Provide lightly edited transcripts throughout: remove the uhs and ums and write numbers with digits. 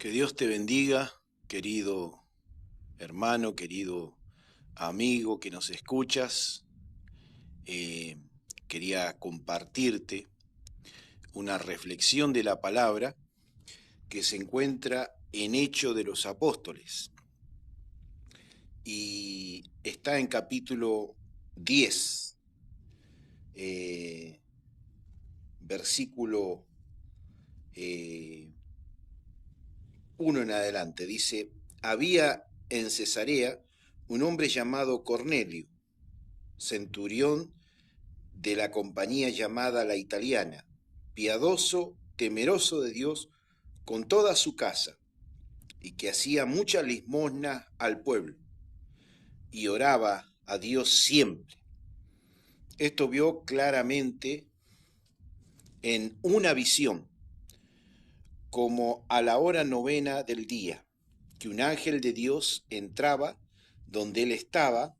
Que Dios te bendiga, querido hermano, querido amigo que nos escuchas. Eh, Quería compartirte una reflexión de la palabra que se encuentra en Hechos de los Apóstoles y está en capítulo 10, versículo 1 en adelante. Dice: había en Cesarea un hombre llamado Cornelio, centurión de la compañía llamada La Italiana, piadoso, temeroso de Dios con toda su casa, y que hacía mucha limosna al pueblo, y oraba a Dios siempre. Esto vio claramente en una visión, como a la hora novena del día, que un ángel de Dios entraba donde él estaba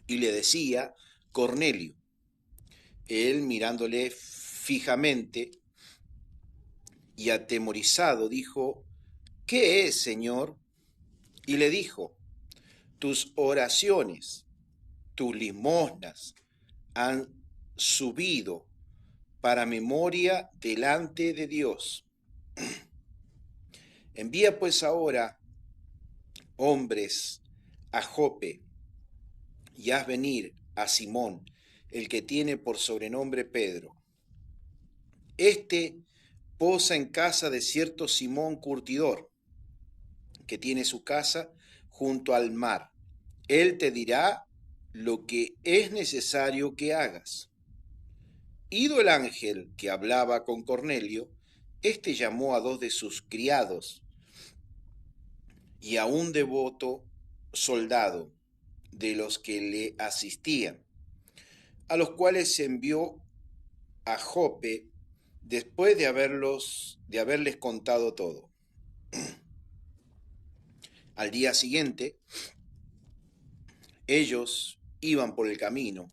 y le decía: Cornelio. Él, mirándole fijamente y atemorizado, dijo: ¿qué es, Señor? Y le dijo: tus oraciones, tus limosnas han subido para memoria delante de Dios. Envía pues ahora hombres a Jope y haz venir a Simón, el que tiene por sobrenombre Pedro. Este posa en casa de cierto Simón curtidor, que tiene su casa junto al mar. Él te dirá lo que es necesario que hagas. Ido el ángel que hablaba con Cornelio, éste llamó a 2 de sus criados y a un devoto soldado de los que le asistían, a los cuales envió a Jope después de haberles contado todo. Al día siguiente, ellos iban por el camino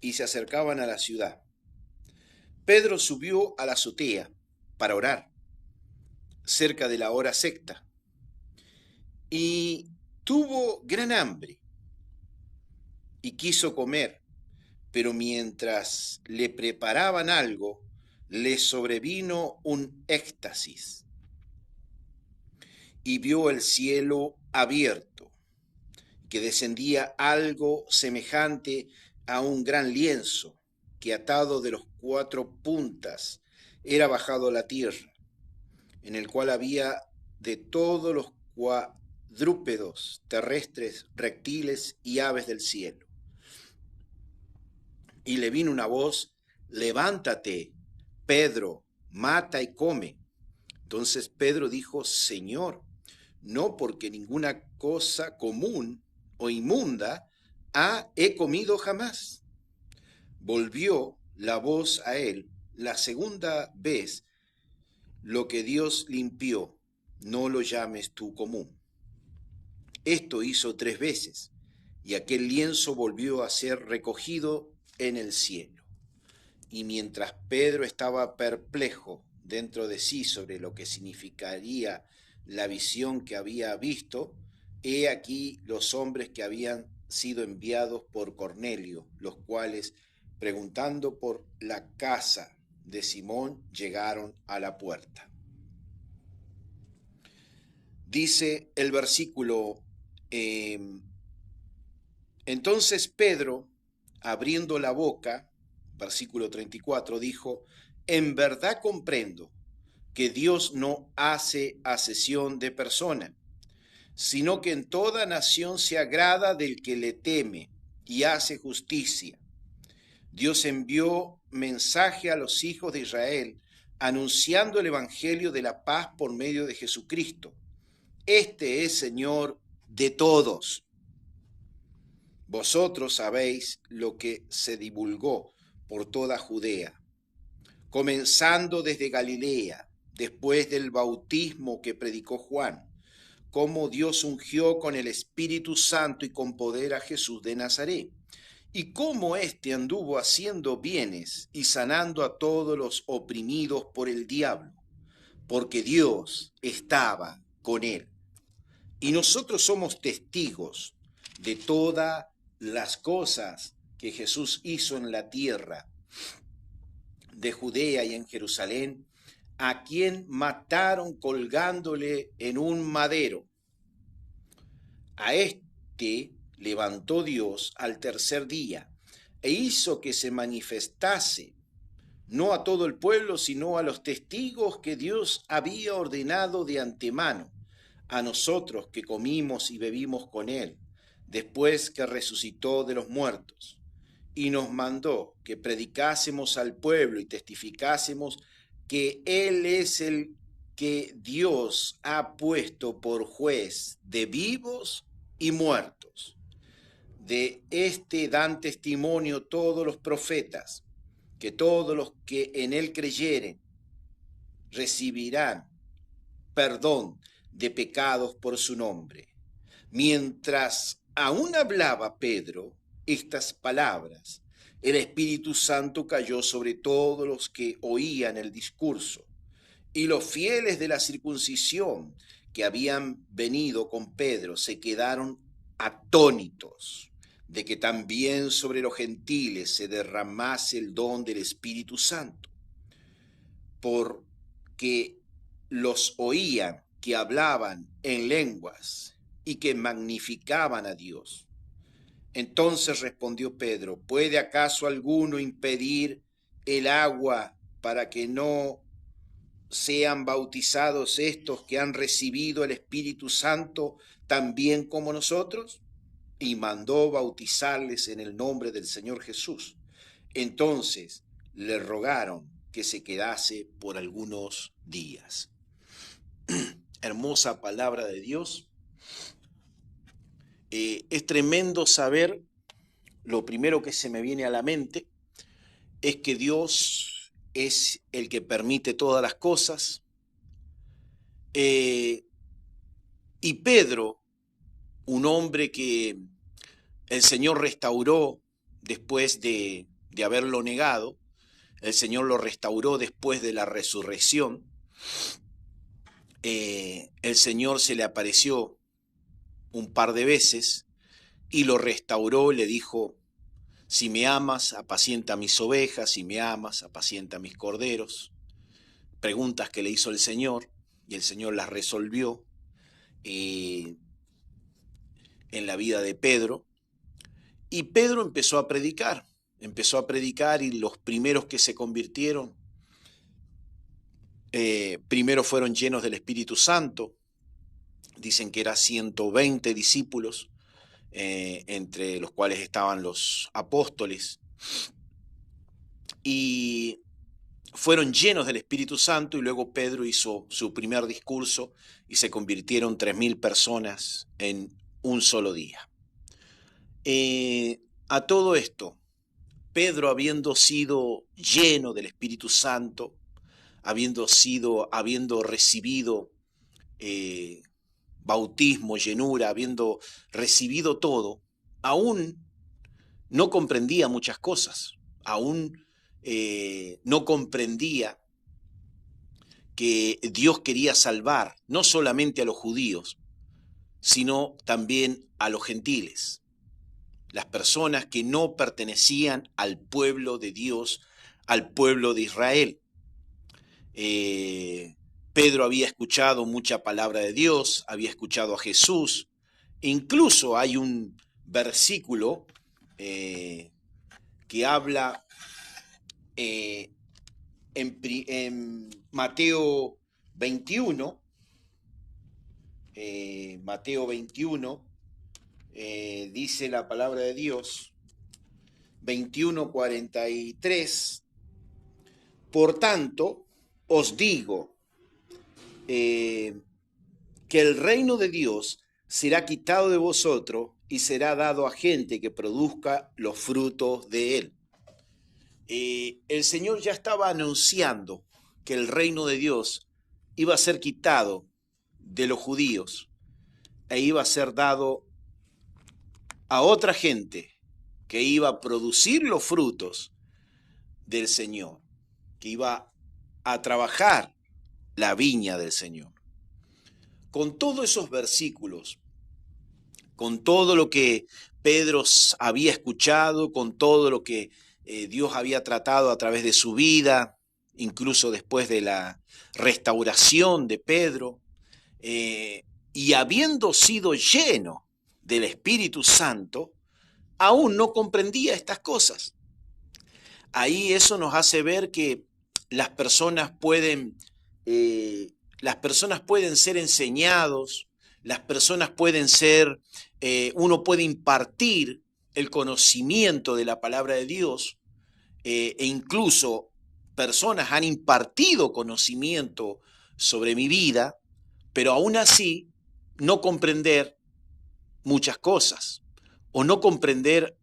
y se acercaban a la ciudad. Pedro subió a la azotea para orar, cerca de la hora sexta, y tuvo gran hambre y quiso comer, pero mientras le preparaban algo, le sobrevino un éxtasis y vio el cielo abierto, que descendía algo semejante a un gran lienzo, que atado de los 4 puntas era bajado a la tierra, en el cual había de todos los cuadrúpedos terrestres, reptiles y aves del cielo. Y le vino una voz: levántate, Pedro, mata y come. Entonces Pedro dijo: Señor, no, porque ninguna cosa común o inmunda he comido jamás. Volvió la voz a él la segunda vez: lo que Dios limpió, no lo llames tú común. Esto hizo 3 veces, y aquel lienzo volvió a ser recogido en el cielo. Y mientras Pedro estaba perplejo dentro de sí sobre lo que significaría la visión que había visto, he aquí los hombres que habían sido enviados por Cornelio, los cuales, preguntando por la casa de Simón, llegaron a la puerta. Dice el versículo: entonces Pedro, abriendo la boca, versículo 34, dijo: en verdad comprendo que Dios no hace acepción de persona, sino que en toda nación se agrada del que le teme y hace justicia. Dios envió mensaje a los hijos de Israel, anunciando el evangelio de la paz por medio de Jesucristo. Este es Señor de todos. Vosotros sabéis lo que se divulgó por toda Judea, comenzando desde Galilea, después del bautismo que predicó Juan, cómo Dios ungió con el Espíritu Santo y con poder a Jesús de Nazaret, y cómo éste anduvo haciendo bienes y sanando a todos los oprimidos por el diablo, porque Dios estaba con él. Y nosotros somos testigos de todas las cosas que Jesús hizo en la tierra de Judea y en Jerusalén, a quien mataron colgándole en un madero. A este levantó Dios al tercer día e hizo que se manifestase, no a todo el pueblo, sino a los testigos que Dios había ordenado de antemano, a nosotros que comimos y bebimos con él, después que resucitó de los muertos. Y nos mandó que predicásemos al pueblo y testificásemos que él es el que Dios ha puesto por juez de vivos y muertos. De este dan testimonio todos los profetas, que todos los que en él creyeren recibirán perdón de pecados por su nombre. Mientras aún hablaba Pedro estas palabras, el Espíritu Santo cayó sobre todos los que oían el discurso, y los fieles de la circuncisión que habían venido con Pedro se quedaron atónitos de que también sobre los gentiles se derramase el don del Espíritu Santo, porque los oían que hablaban en lenguas y que magnificaban a Dios. Entonces respondió Pedro: ¿puede acaso alguno impedir el agua para que no sean bautizados estos que han recibido el Espíritu Santo también como nosotros? Y mandó bautizarles en el nombre del Señor Jesús. Entonces le rogaron que se quedase por algunos días. Hermosa palabra de Dios. Es tremendo saber, lo primero que se me viene a la mente es que Dios es el que permite todas las cosas. Y Pedro, un hombre que el Señor restauró después de haberlo negado, el Señor lo restauró después de la resurrección. El Señor se le apareció un par de veces y lo restauró, le dijo: si me amas, apacienta mis ovejas; si me amas, apacienta mis corderos. Preguntas que le hizo el Señor, y el Señor las resolvió en la vida de Pedro. Y Pedro empezó a predicar y los primeros que se convirtieron, primero fueron llenos del Espíritu Santo. Dicen que eran 120 discípulos, entre los cuales estaban los apóstoles, y fueron llenos del Espíritu Santo. Y luego Pedro hizo su primer discurso y se convirtieron 3.000 personas en un solo día. A todo esto, Pedro, habiendo sido lleno del Espíritu Santo, habiendo recibido bautismo, llenura, habiendo recibido todo, aún no comprendía muchas cosas, aún no comprendía que Dios quería salvar no solamente a los judíos, sino también a los gentiles, las personas que no pertenecían al pueblo de Dios, al pueblo de Israel. Pedro había escuchado mucha palabra de Dios, había escuchado a Jesús. Incluso hay un versículo que habla en Mateo 21, dice la palabra de Dios, 21:43, por tanto, os digo que el reino de Dios será quitado de vosotros y será dado a gente que produzca los frutos de él. El Señor ya estaba anunciando que el reino de Dios iba a ser quitado de los judíos e iba a ser dado a otra gente que iba a producir los frutos del Señor, que iba a trabajar la viña del Señor. Con todos esos versículos, con todo lo que Pedro había escuchado, con todo lo que Dios había tratado a través de su vida, incluso después de la restauración de Pedro, y habiendo sido lleno del Espíritu Santo, aún no comprendía estas cosas. Ahí eso nos hace ver que las personas pueden ser enseñados, las personas pueden ser, uno puede impartir el conocimiento de la palabra de Dios, e incluso personas han impartido conocimiento sobre mi vida, pero aún así no comprender muchas cosas o no comprender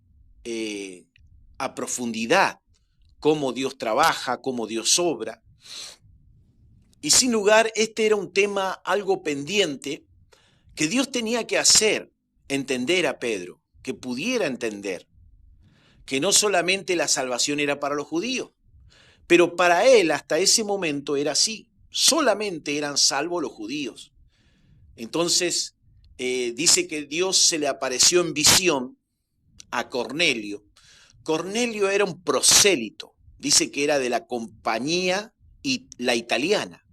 a profundidad cómo Dios trabaja, cómo Dios obra. Y sin lugar, este era un tema algo pendiente que Dios tenía que hacer entender a Pedro, que pudiera entender que no solamente la salvación era para los judíos, pero para él hasta ese momento era así, solamente eran salvos los judíos. Entonces dice que Dios se le apareció en visión a Cornelio. Cornelio era un prosélito, dice que era de la compañía la italiana.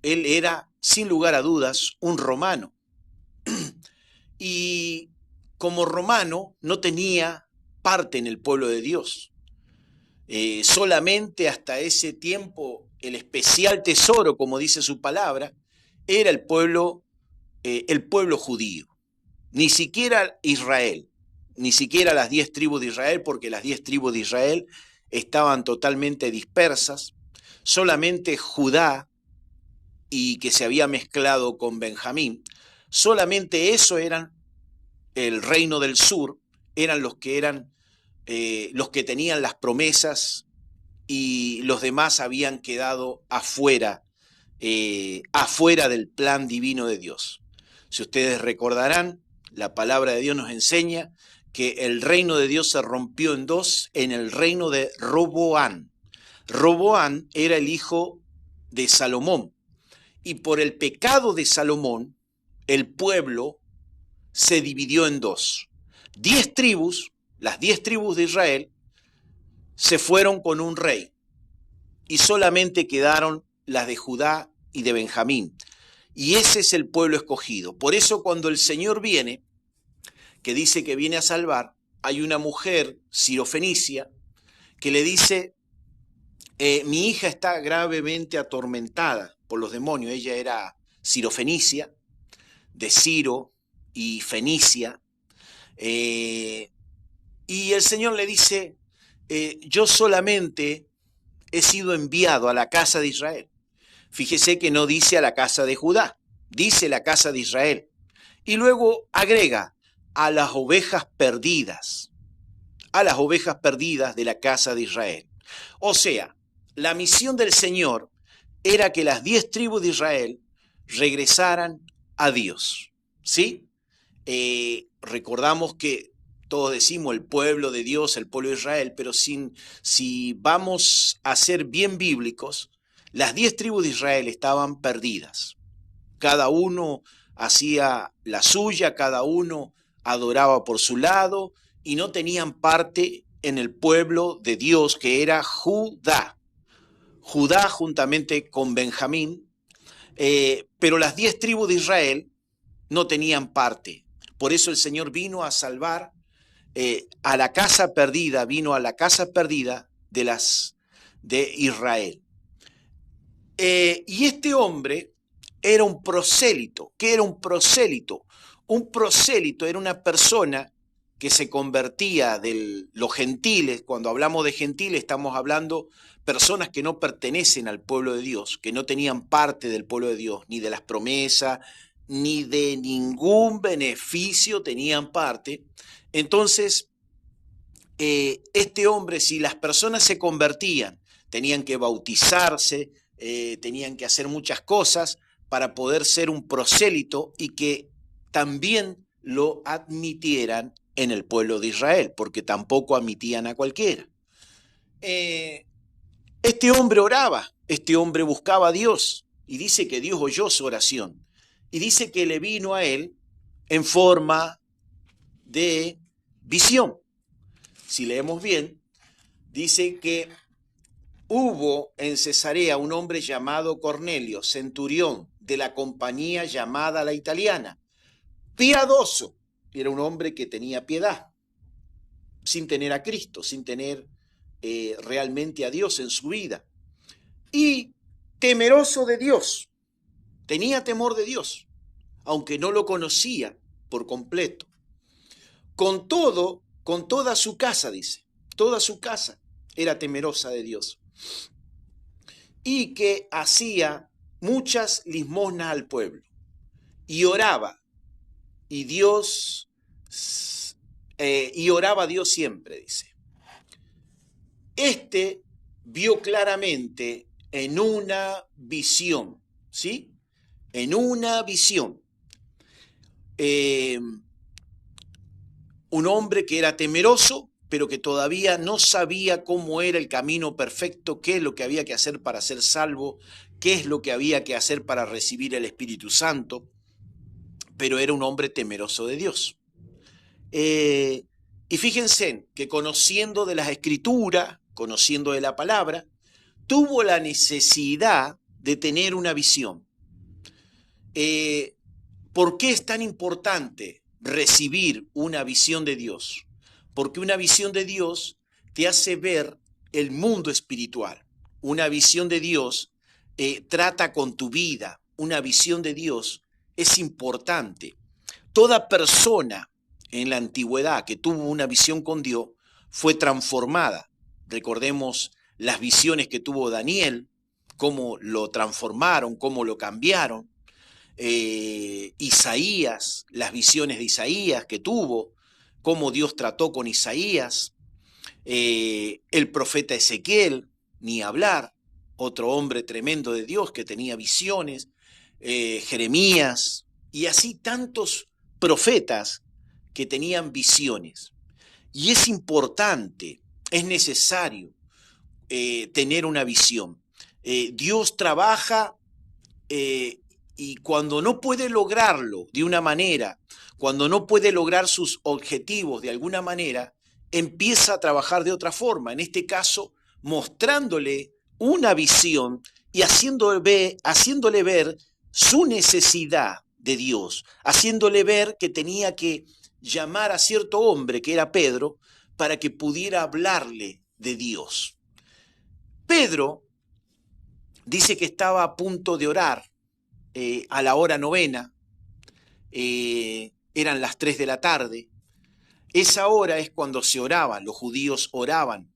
Él era, sin lugar a dudas, un romano. Y como romano no tenía parte en el pueblo de Dios. Solamente hasta ese tiempo el especial tesoro, como dice su palabra, era el pueblo judío. Ni siquiera Israel, ni siquiera las 10 tribus de Israel, porque las 10 tribus de Israel estaban totalmente dispersas. Solamente Judá, y que se había mezclado con Benjamín, solamente eso eran el reino del sur, eran los que tenían las promesas, y los demás habían quedado afuera del plan divino de Dios. Si ustedes recordarán, la palabra de Dios nos enseña que el reino de Dios se rompió en dos en el reino de Roboán. Roboán era el hijo de Salomón, y por el pecado de Salomón, el pueblo se dividió en dos. 10 tribus, las 10 tribus de Israel, se fueron con un rey, y solamente quedaron las de Judá y de Benjamín. Y ese es el pueblo escogido. Por eso cuando el Señor viene, que dice que viene a salvar, hay una mujer sirofenicia que le dice, mi hija está gravemente atormentada por los demonios. Ella era sirofenicia, de Ciro y Fenicia, y el Señor le dice, yo solamente he sido enviado a la casa de Israel. Fíjese que no dice a la casa de Judá, dice la casa de Israel. Y luego agrega, a las ovejas perdidas de la casa de Israel. O sea, la misión del Señor era que las 10 tribus de Israel regresaran a Dios, ¿sí? Recordamos que todos decimos el pueblo de Dios, el pueblo de Israel, pero si vamos a ser bien bíblicos, las 10 tribus de Israel estaban perdidas. Cada uno hacía la suya, cada uno adoraba por su lado y no tenían parte en el pueblo de Dios, que era Judá. Judá juntamente con Benjamín, pero las 10 tribus de Israel no tenían parte. Por eso el Señor vino a salvar a la casa perdida, vino a la casa perdida de Israel. Y este hombre era un prosélito. ¿Qué era un prosélito? Un prosélito era una persona que se convertía de los gentiles. Cuando hablamos de gentiles estamos hablando personas que no pertenecen al pueblo de Dios, que no tenían parte del pueblo de Dios, ni de las promesas, ni de ningún beneficio tenían parte. Entonces, este hombre, si las personas se convertían, tenían que bautizarse, tenían que hacer muchas cosas para poder ser un prosélito y que también lo admitieran en el pueblo de Israel, porque tampoco admitían a cualquiera. Este hombre oraba, este hombre buscaba a Dios, y dice que Dios oyó su oración, y dice que le vino a él en forma de visión. Si leemos bien, dice que hubo en Cesarea un hombre llamado Cornelio, centurión de la compañía llamada la Italiana, piadoso. Era un hombre que tenía piedad, sin tener a Cristo, sin tener realmente a Dios en su vida. Y temeroso de Dios, tenía temor de Dios, aunque no lo conocía por completo. Con toda su casa, dice, toda su casa era temerosa de Dios. Y que hacía muchas limosnas al pueblo. Y oraba. Y oraba a Dios siempre, dice. Este vio claramente en una visión, ¿sí? En una visión. Un hombre que era temeroso, pero que todavía no sabía cómo era el camino perfecto, qué es lo que había que hacer para ser salvo, qué es lo que había que hacer para recibir el Espíritu Santo, pero era un hombre temeroso de Dios. Y fíjense que conociendo de las Escrituras, conociendo de la palabra, tuvo la necesidad de tener una visión. ¿Por qué es tan importante recibir una visión de Dios? Porque una visión de Dios te hace ver el mundo espiritual. Una visión de Dios trata con tu vida. Una visión de Dios es importante. Toda persona en la antigüedad que tuvo una visión con Dios fue transformada. Recordemos las visiones que tuvo Daniel, cómo lo transformaron, cómo lo cambiaron. Isaías, las visiones de Isaías que tuvo, cómo Dios trató con Isaías, el profeta Ezequiel, ni hablar, otro hombre tremendo de Dios que tenía visiones, Jeremías, y así tantos profetas que tenían visiones. Y es importante, es necesario tener una visión. Dios trabaja y cuando no puede lograrlo de una manera, cuando no puede lograr sus objetivos de alguna manera, empieza a trabajar de otra forma. En este caso, mostrándole una visión y haciéndole ver su necesidad de Dios, haciéndole ver que tenía que llamar a cierto hombre, que era Pedro, para que pudiera hablarle de Dios. Pedro dice que estaba a punto de orar a la hora novena, eran las 3 de la tarde. Esa hora es cuando se oraba, los judíos oraban.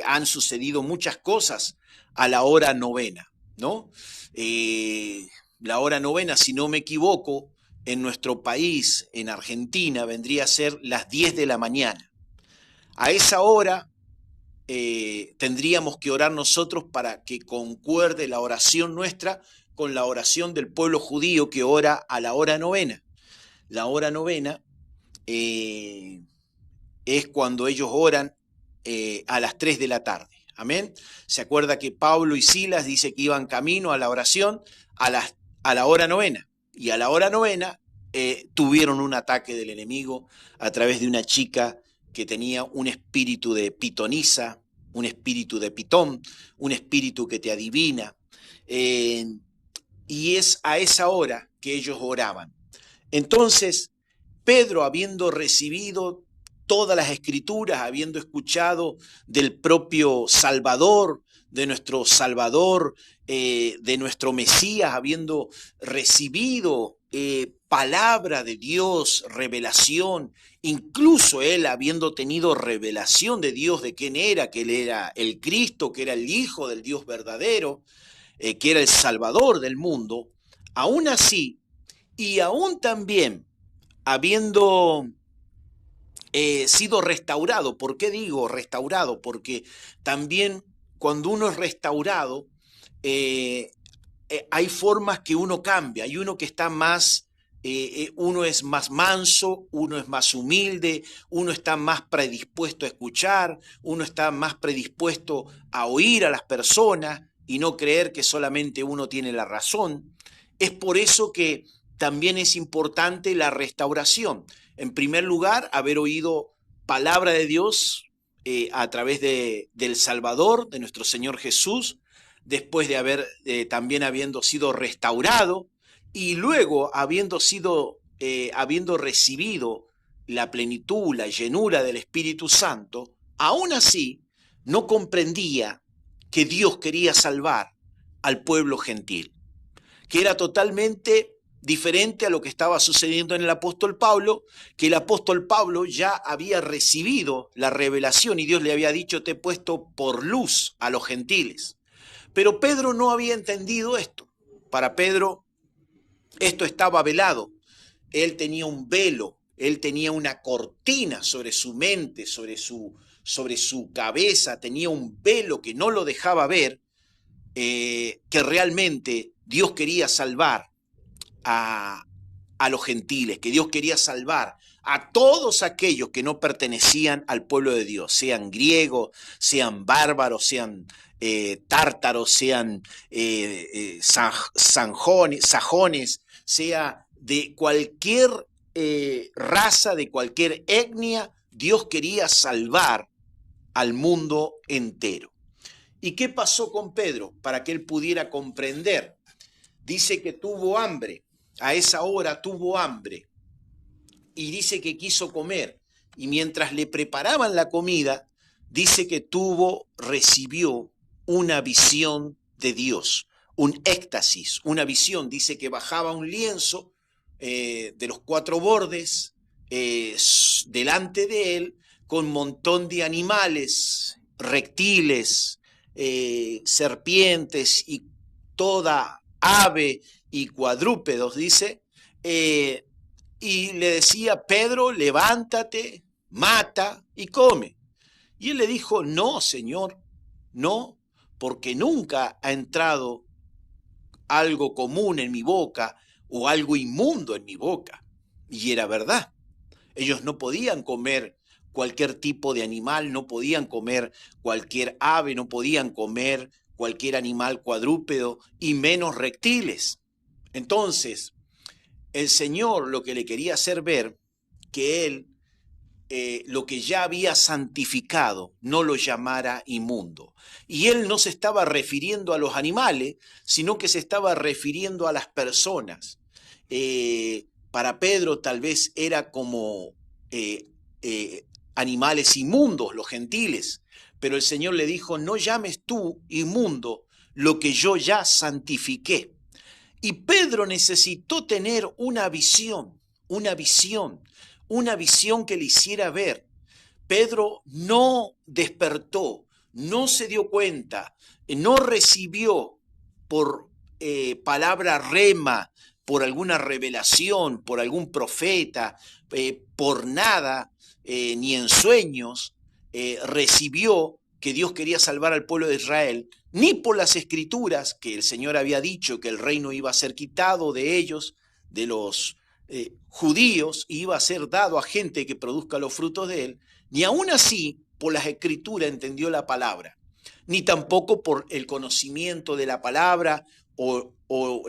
Han sucedido muchas cosas a la hora novena, ¿no? La hora novena, si no me equivoco, en nuestro país, en Argentina, vendría a ser las 10 de la mañana. A esa hora tendríamos que orar nosotros para que concuerde la oración nuestra con la oración del pueblo judío que ora a la hora novena. La hora novena es cuando ellos oran a las 3 de la tarde. Amén. ¿Se acuerda que Pablo y Silas dice que iban camino a la oración a la hora novena? Y a la hora novena tuvieron un ataque del enemigo a través de una chica que tenía un espíritu de pitonisa, un espíritu de pitón, un espíritu que te adivina. Y es a esa hora que ellos oraban. Entonces, Pedro, habiendo recibido todas las escrituras, habiendo escuchado del propio Salvador, de nuestro Salvador, de nuestro Mesías, habiendo recibido palabra de Dios, revelación, incluso él habiendo tenido revelación de Dios de quién era, que él era el Cristo, que era el Hijo del Dios verdadero, que era el Salvador del mundo, aún así, y aún también habiendo sido restaurado. ¿Por qué digo restaurado? Porque también cuando uno es restaurado, hay formas que uno cambia. Hay uno que está más, uno es más manso, uno es más humilde, uno está más predispuesto a escuchar, uno está más predispuesto a oír a las personas. y no creer que solamente uno tiene la razón. Es por eso que también es importante la restauración. En primer lugar, haber oído palabra de Dios a través del Salvador, de nuestro Señor Jesús, después de haber también habiendo sido restaurado y luego habiendo recibido la plenitud, la llenura del Espíritu Santo, aún así no comprendía que Dios quería salvar al pueblo gentil, que era totalmente diferente a lo que estaba sucediendo en el apóstol Pablo, que el apóstol Pablo ya había recibido la revelación y Dios le había dicho: te he puesto por luz a los gentiles. Pero Pedro no había entendido esto. Para Pedro esto estaba velado. Él tenía un velo, él tenía una cortina sobre su mente, sobre su cabeza, tenía un velo que no lo dejaba ver, que realmente Dios quería salvar a los gentiles, que Dios quería salvar a todos aquellos que no pertenecían al pueblo de Dios, sean griegos, sean bárbaros, sean tártaros, sean sajones, sea de cualquier raza, de cualquier etnia. Dios quería salvar al mundo entero. ¿Y qué pasó con Pedro para que él pudiera comprender? Dice que tuvo hambre, a esa hora tuvo hambre, y dice que quiso comer, y mientras le preparaban la comida, dice que recibió una visión de Dios, un éxtasis, una visión. Dice que bajaba un lienzo de los 4 bordes delante de él, con un montón de animales, reptiles, serpientes y toda ave y cuadrúpedos, dice, y le decía: Pedro, levántate, mata y come. Y él le dijo: no, Señor, no, porque nunca ha entrado algo común en mi boca o algo inmundo en mi boca. Y era verdad. Ellos no podían comer cualquier tipo de animal, no podían comer cualquier ave, no podían comer cualquier animal cuadrúpedo y menos reptiles. Entonces, el Señor lo que le quería hacer ver, que él lo que ya había santificado no lo llamara inmundo. Y él no se estaba refiriendo a los animales, sino que se estaba refiriendo a las personas. Para Pedro tal vez era como animales inmundos, los gentiles, pero el Señor le dijo: no llames tú inmundo lo que yo ya santifiqué. Y Pedro necesitó tener una visión que le hiciera ver. Pedro no despertó, no se dio cuenta, no recibió por palabra rema, por alguna revelación, por algún profeta, por nada, ni en sueños, recibió que Dios quería salvar al pueblo de Israel, ni por las escrituras, que el Señor había dicho que el reino iba a ser quitado de ellos, de los judíos, y iba a ser dado a gente que produzca los frutos de él, ni aún así por las escrituras entendió la palabra, ni tampoco por el conocimiento de la palabra o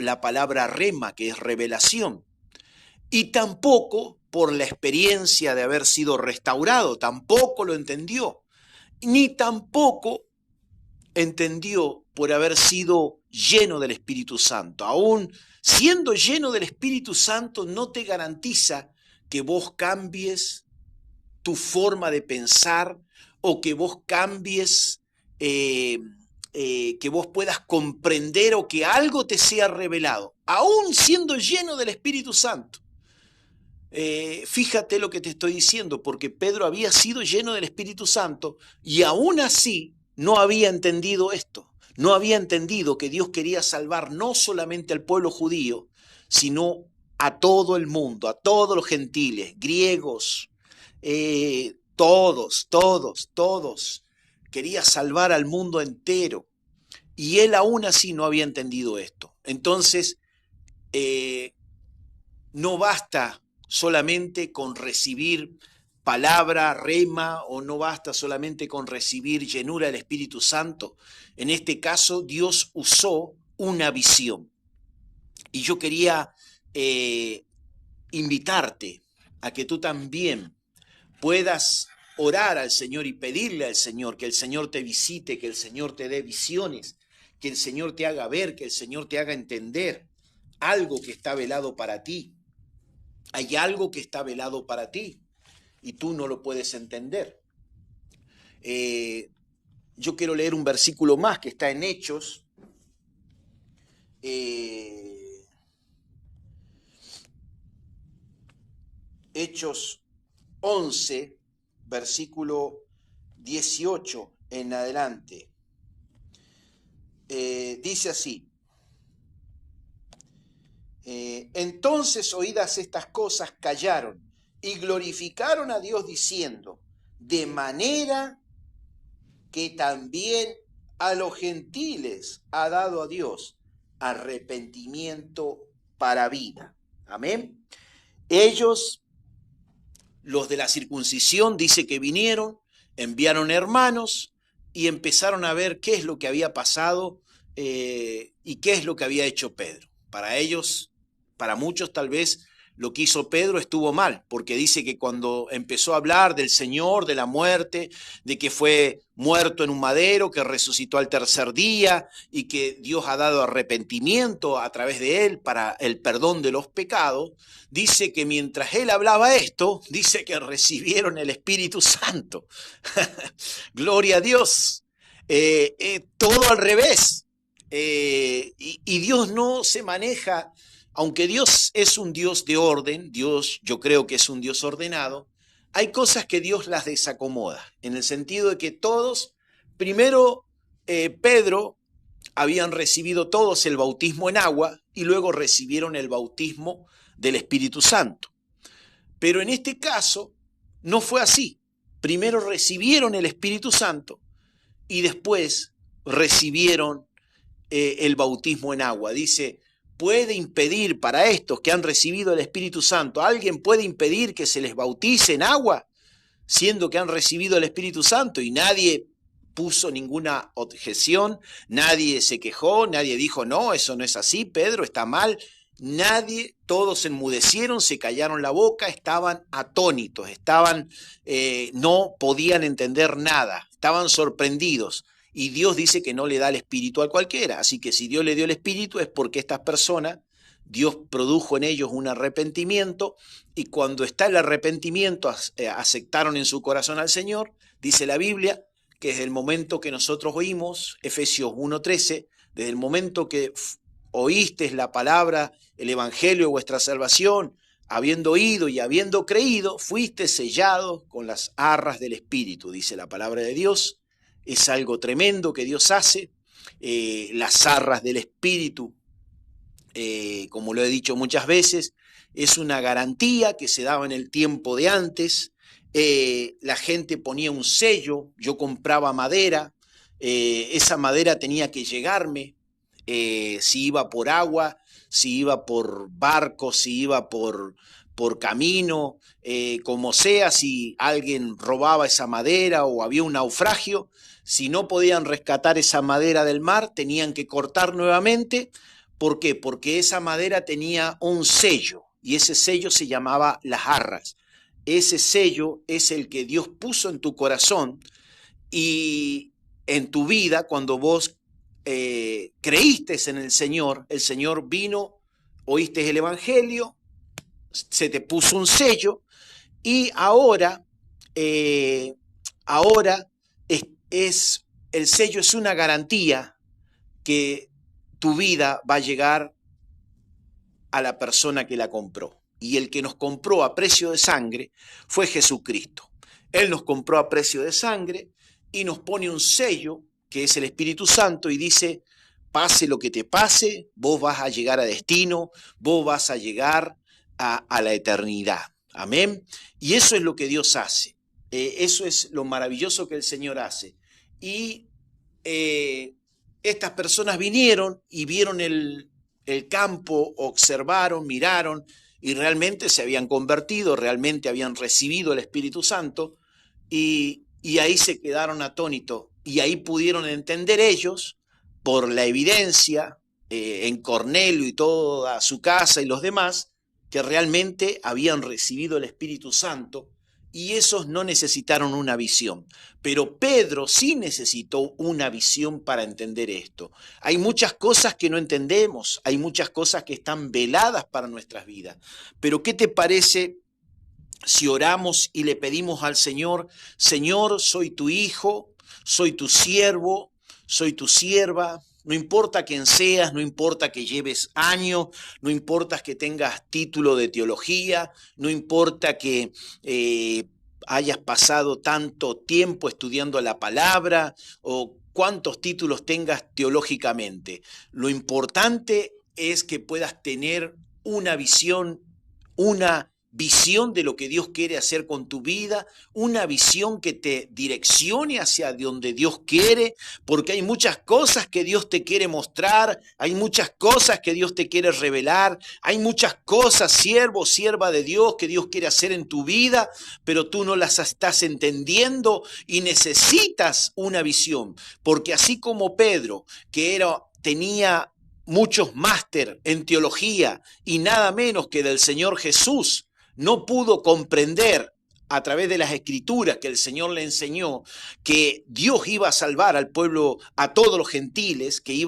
la palabra rema, que es revelación, y tampoco por la experiencia de haber sido restaurado, tampoco lo entendió, ni tampoco entendió por haber sido lleno del Espíritu Santo. Aún siendo lleno del Espíritu Santo no te garantiza que vos cambies tu forma de pensar o que vos cambies, que vos puedas comprender o que algo te sea revelado, aún siendo lleno del Espíritu Santo. Fíjate lo que te estoy diciendo, porque Pedro había sido lleno del Espíritu Santo y aún así no había entendido esto. No había entendido que Dios quería salvar no solamente al pueblo judío, sino a todo el mundo, a todos los gentiles, griegos, todos. Quería salvar al mundo entero. Y él aún así no había entendido esto. Entonces, no basta solamente con recibir palabra, rema, o no basta solamente con recibir llenura del Espíritu Santo. En este caso, Dios usó una visión. Y yo quería invitarte a que tú también puedas orar al Señor y pedirle al Señor que el Señor te visite, que el Señor te dé visiones, que el Señor te haga ver, que el Señor te haga entender algo que está velado para ti. Hay algo que está velado para ti y tú no lo puedes entender. Yo quiero leer un versículo más que está en Hechos. Hechos 11, versículo 18 en adelante. Dice así: entonces, oídas estas cosas, callaron y glorificaron a Dios diciendo, de manera que también a los gentiles ha dado a Dios arrepentimiento para vida. Amén. Ellos, los de la circuncisión, dice que vinieron, enviaron hermanos y empezaron a ver qué es lo que había pasado y qué es lo que había hecho Pedro. Para ellos, para muchos tal vez, lo que hizo Pedro estuvo mal, porque dice que cuando empezó a hablar del Señor, de la muerte, de que fue muerto en un madero, que resucitó al tercer día y que Dios ha dado arrepentimiento a través de él para el perdón de los pecados, dice que mientras él hablaba esto, dice que recibieron el Espíritu Santo. Gloria a Dios. Todo al revés. Y Dios no se maneja. Aunque Dios es un Dios de orden, Dios yo creo que es un Dios ordenado, hay cosas que Dios las desacomoda, en el sentido de que todos, primero Pedro, habían recibido todos el bautismo en agua y luego recibieron el bautismo del Espíritu Santo. Pero en este caso no fue así. Primero recibieron el Espíritu Santo y después recibieron el bautismo en agua. Dice, puede impedir para estos que han recibido el Espíritu Santo, ¿alguien puede impedir que se les bautice en agua, siendo que han recibido el Espíritu Santo? Y nadie puso ninguna objeción, nadie se quejó, nadie dijo, no, eso no es así, Pedro, está mal. Nadie, todos enmudecieron, se callaron la boca, estaban atónitos, no podían entender nada, estaban sorprendidos. Y Dios dice que no le da el Espíritu a cualquiera. Así que si Dios le dio el Espíritu es porque estas personas, Dios produjo en ellos un arrepentimiento y cuando está el arrepentimiento aceptaron en su corazón al Señor. Dice la Biblia que desde el momento que nosotros oímos, Efesios 1:13, desde el momento que oísteis la palabra, el Evangelio de vuestra salvación, habiendo oído y habiendo creído, fuiste sellados con las arras del Espíritu, dice la palabra de Dios. Es algo tremendo que Dios hace. Las arras del Espíritu, como lo he dicho muchas veces, es una garantía que se daba en el tiempo de antes. La gente ponía un sello, yo compraba madera, esa madera tenía que llegarme, si iba por agua, si iba por barco, si iba por camino, como sea, si alguien robaba esa madera o había un naufragio, si no podían rescatar esa madera del mar, tenían que cortar nuevamente. ¿Por qué? Porque esa madera tenía un sello y ese sello se llamaba las arras. Ese sello es el que Dios puso en tu corazón y en tu vida cuando vos creíste en el Señor vino, oíste el Evangelio, se te puso un sello y ahora el sello es una garantía que tu vida va a llegar a la persona que la compró. Y el que nos compró a precio de sangre fue Jesucristo. Él nos compró a precio de sangre y nos pone un sello que es el Espíritu Santo y dice, pase lo que te pase, vos vas a llegar a destino, vos vas a llegar a la eternidad. Amén. Y eso es lo que Dios hace. Eso es lo maravilloso que el Señor hace. Y estas personas vinieron y vieron el campo, observaron, miraron y realmente se habían convertido, realmente habían recibido el Espíritu Santo, y ahí se quedaron atónitos, y ahí pudieron entender ellos, por la evidencia, en Cornelio y toda su casa y los demás, que realmente habían recibido el Espíritu Santo, y esos no necesitaron una visión. Pero Pedro sí necesitó una visión para entender esto. Hay muchas cosas que no entendemos, hay muchas cosas que están veladas para nuestras vidas. Pero ¿qué te parece si oramos y le pedimos al Señor: Señor, soy tu hijo, soy tu siervo, soy tu sierva? No importa quién seas, no importa que lleves años, no importa que tengas título de teología, no importa que hayas pasado tanto tiempo estudiando la palabra o cuántos títulos tengas teológicamente. Lo importante es que puedas tener una visión de lo que Dios quiere hacer con tu vida, una visión que te direccione hacia donde Dios quiere, porque hay muchas cosas que Dios te quiere mostrar, hay muchas cosas que Dios te quiere revelar, hay muchas cosas, siervo, sierva de Dios, que Dios quiere hacer en tu vida, pero tú no las estás entendiendo y necesitas una visión, porque así como Pedro, que tenía muchos máster en teología y nada menos que del Señor Jesús, no pudo comprender a través de las escrituras que el Señor le enseñó que Dios iba a salvar al pueblo, a todos los gentiles, que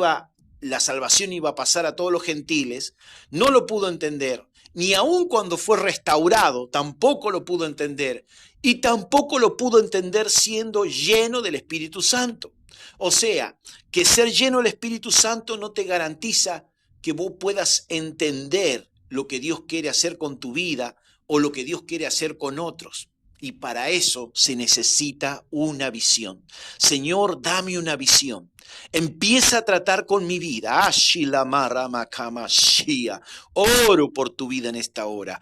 la salvación iba a pasar a todos los gentiles, no lo pudo entender, ni aun cuando fue restaurado, tampoco lo pudo entender, y tampoco lo pudo entender siendo lleno del Espíritu Santo. O sea, que ser lleno del Espíritu Santo no te garantiza que vos puedas entender lo que Dios quiere hacer con tu vida o lo que Dios quiere hacer con otros. Y para eso se necesita una visión. Señor, dame una visión. Empieza a tratar con mi vida. Oro por tu vida en esta hora.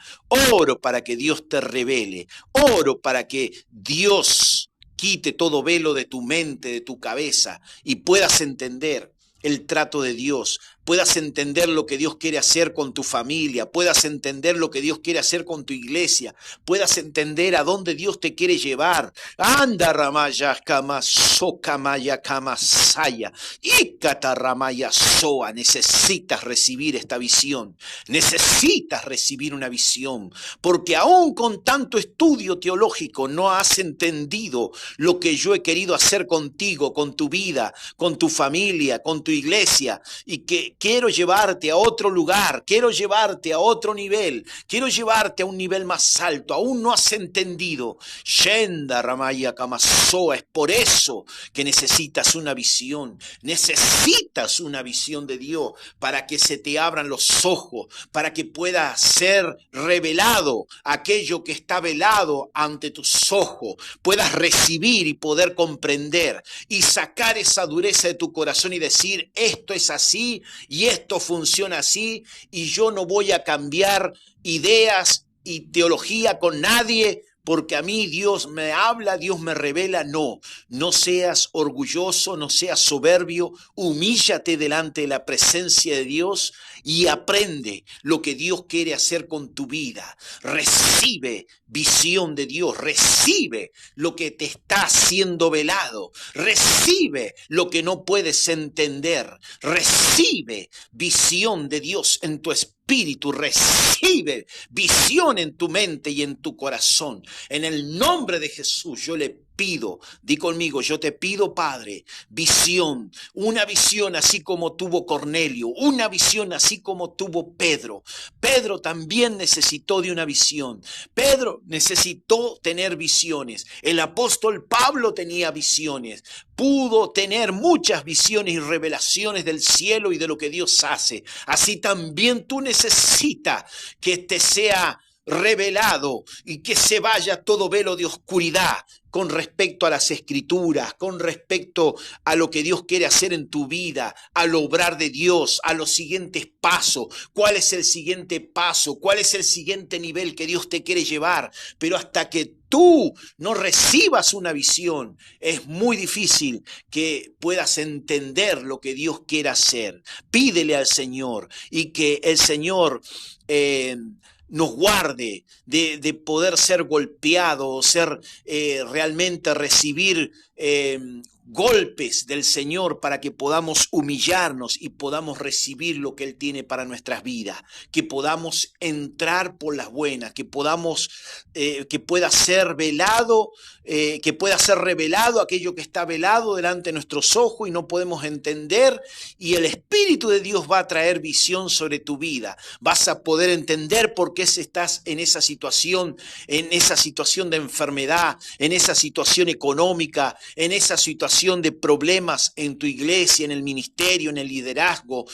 Oro para que Dios te revele. Oro para que Dios quite todo velo de tu mente, de tu cabeza, y puedas entender el trato de Dios, puedas entender lo que Dios quiere hacer con tu familia, puedas entender lo que Dios quiere hacer con tu iglesia, puedas entender a dónde Dios te quiere llevar. Anda ramaya kama sokamaya kama saya, ikata ramaya soa. Necesitas recibir esta visión, necesitas recibir una visión, porque aún con tanto estudio teológico no has entendido lo que yo he querido hacer contigo, con tu vida, con tu familia, con tu iglesia, y que quiero llevarte a otro lugar, quiero llevarte a otro nivel, quiero llevarte a un nivel más alto. Aún no has entendido. Shenda Ramaya Kamasoa. Es por eso que necesitas una visión. Necesitas una visión de Dios para que se te abran los ojos, para que pueda ser revelado aquello que está velado ante tus ojos, puedas recibir y poder comprender y sacar esa dureza de tu corazón y decir: esto es así y esto funciona así, y yo no voy a cambiar ideas y teología con nadie, porque a mí Dios me habla, Dios me revela. No, no seas orgulloso, no seas soberbio, humíllate delante de la presencia de Dios y aprende lo que Dios quiere hacer con tu vida. Recibe visión de Dios, recibe lo que te está siendo velado, recibe lo que no puedes entender, recibe visión de Dios en tu espíritu, recibe visión en tu mente y en tu corazón. En el nombre de Jesús yo le pido, di conmigo, yo te pido, Padre, visión, una visión así como tuvo Cornelio, una visión así como tuvo Pedro. Pedro también necesitó de una visión. Pedro necesitó tener visiones. El apóstol Pablo tenía visiones. Pudo tener muchas visiones y revelaciones del cielo y de lo que Dios hace. Así también tú necesitas que te sea revelado y que se vaya todo velo de oscuridad con respecto a las escrituras, con respecto a lo que Dios quiere hacer en tu vida, al obrar de Dios, a los siguientes pasos. ¿Cuál es el siguiente paso? ¿Cuál es el siguiente nivel que Dios te quiere llevar? Pero hasta que tú no recibas una visión, es muy difícil que puedas entender lo que Dios quiere hacer. Pídele al Señor y que el Señor nos guarde de poder ser golpeado o ser realmente recibir golpes del Señor para que podamos humillarnos y podamos recibir lo que Él tiene para nuestras vidas, que podamos entrar por las buenas, que podamos, que pueda ser velado, que pueda ser revelado aquello que está velado delante de nuestros ojos y no podemos entender, y el Espíritu de Dios va a traer visión sobre tu vida. Vas a poder entender por qué estás en esa situación de enfermedad, en esa situación económica, en esa situación de problemas en tu iglesia, en el ministerio, en el liderazgo.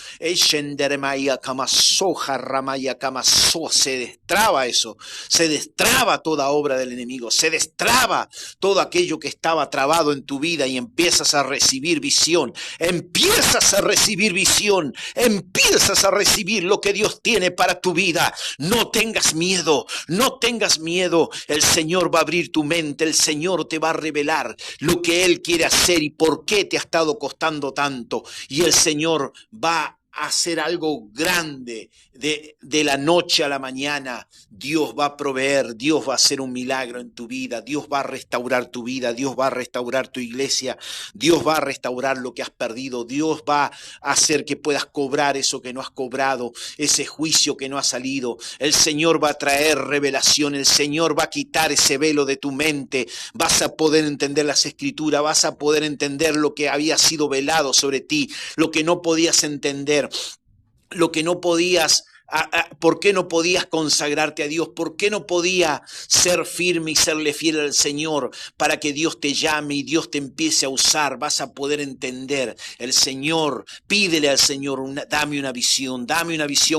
Se destraba eso, se destraba toda obra del enemigo, se destraba todo aquello que estaba trabado en tu vida y empiezas a recibir visión, empiezas a recibir visión, empiezas a recibir lo que Dios tiene para tu vida. No tengas miedo, no tengas miedo. El Señor va a abrir tu mente, el Señor te va a revelar lo que Él quiere hacer y por qué te ha estado costando tanto. Y el Señor va a hacer algo grande de la noche a la mañana. Dios va a proveer, Dios va a hacer un milagro en tu vida, Dios va a restaurar tu vida, Dios va a restaurar tu iglesia, Dios va a restaurar lo que has perdido, Dios va a hacer que puedas cobrar eso que no has cobrado, ese juicio que no ha salido. El Señor va a traer revelación, el Señor va a quitar ese velo de tu mente, vas a poder entender las Escrituras, vas a poder entender lo que había sido velado sobre ti, lo que no podías entender, lo que no podías, por qué no podías consagrarte a Dios, por qué no podías ser firme y serle fiel al Señor para que Dios te llame y Dios te empiece a usar. Vas a poder entender. El Señor, pídele al Señor, dame una visión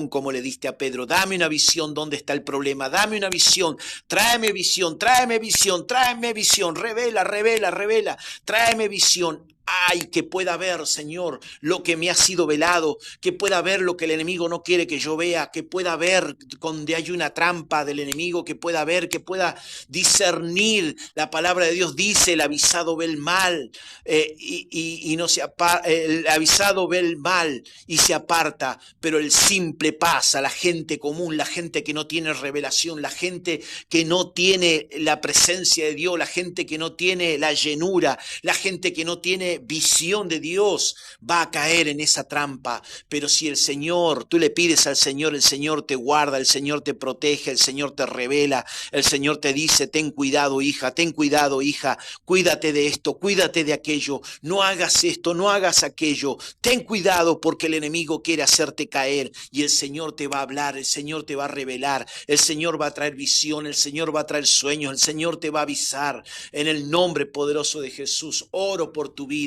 como le diste a Pedro, dame una visión, ¿dónde está el problema? Dame una visión, tráeme visión, tráeme visión, tráeme visión, revela, revela, revela, tráeme visión. Ay, que pueda ver, Señor, lo que me ha sido velado, que pueda ver lo que el enemigo no quiere que yo vea, que pueda ver donde hay una trampa del enemigo, que pueda ver, que pueda discernir. La palabra de Dios dice, el avisado ve el mal y no se aparta, el avisado ve el mal y se aparta, pero el simple pasa, la gente común, la gente que no tiene revelación, la gente que no tiene la presencia de Dios, la gente que no tiene la llenura, la gente que no tiene visión de Dios, va a caer en esa trampa. Pero si el Señor, tú le pides al Señor, el Señor te guarda, el Señor te protege, el Señor te revela, el Señor te dice, ten cuidado, hija, ten cuidado, hija, cuídate de esto, cuídate de aquello, no hagas esto, no hagas aquello, ten cuidado porque el enemigo quiere hacerte caer, y el Señor te va a hablar, el Señor te va a revelar, el Señor va a traer visión, el Señor va a traer sueños, el Señor te va a avisar. En el nombre poderoso de Jesús, oro por tu vida,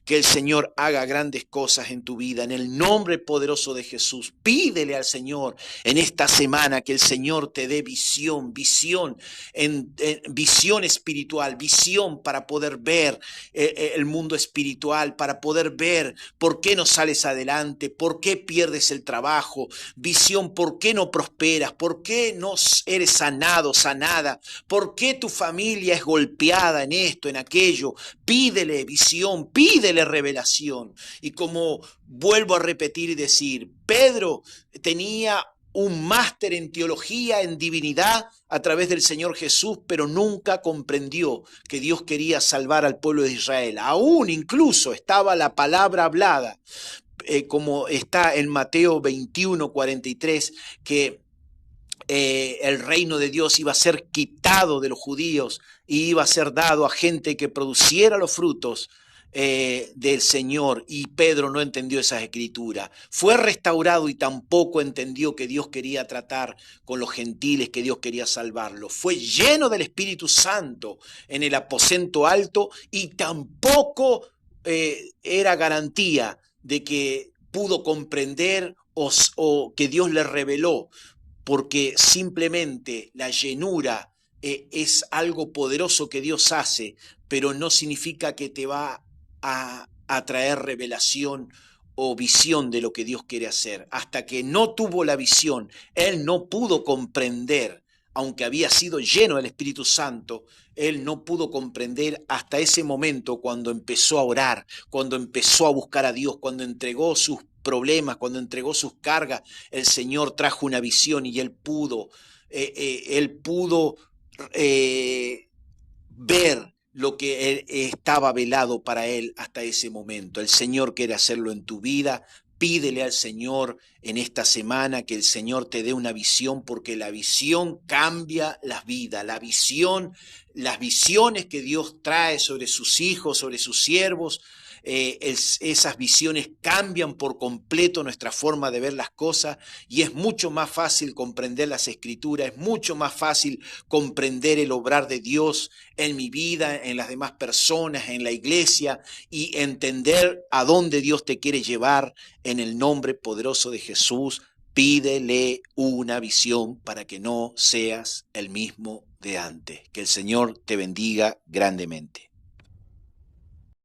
que el Señor haga grandes cosas en tu vida. En el nombre poderoso de Jesús, pídele al Señor en esta semana que el Señor te dé visión, visión espiritual, visión para poder ver el mundo espiritual, para poder ver por qué no sales adelante, por qué pierdes el trabajo, visión por qué no prosperas, por qué no eres sanado, sanada, por qué tu familia es golpeada en esto, en aquello. Pídele visión, pídele revelación. Y como vuelvo a repetir y decir, Pedro tenía un máster en teología, en divinidad, a través del Señor Jesús, pero nunca comprendió que Dios quería salvar al pueblo de Israel. Aún incluso estaba la palabra hablada, como está en Mateo 21:43, que el reino de Dios iba a ser quitado de los judíos y iba a ser dado a gente que produciera los frutos del Señor, y Pedro no entendió esas escrituras. Fue restaurado y tampoco entendió que Dios quería tratar con los gentiles, que Dios quería salvarlos. Fue lleno del Espíritu Santo en el aposento alto y tampoco era garantía de que pudo comprender o que Dios le reveló, porque simplemente la llenura es algo poderoso que Dios hace, pero no significa que te va a traer revelación o visión de lo que Dios quiere hacer. Hasta que no tuvo la visión, él no pudo comprender aunque había sido lleno del Espíritu Santo, él no pudo comprender hasta ese momento cuando empezó a orar, cuando empezó a buscar a Dios, cuando entregó sus problemas, cuando entregó sus cargas. El Señor trajo una visión y él pudo ver lo que estaba velado para él hasta ese momento. El Señor quiere hacerlo en tu vida. Pídele al Señor en esta semana que el Señor te dé una visión, porque la visión cambia las vidas. La visión, las visiones que Dios trae sobre sus hijos, sobre sus siervos, esas visiones cambian por completo nuestra forma de ver las cosas, y es mucho más fácil comprender las Escrituras, es mucho más fácil comprender el obrar de Dios en mi vida, en las demás personas, en la iglesia, y entender a dónde Dios te quiere llevar. En el nombre poderoso de Jesús, pídele una visión para que no seas el mismo de antes. Que el Señor te bendiga grandemente.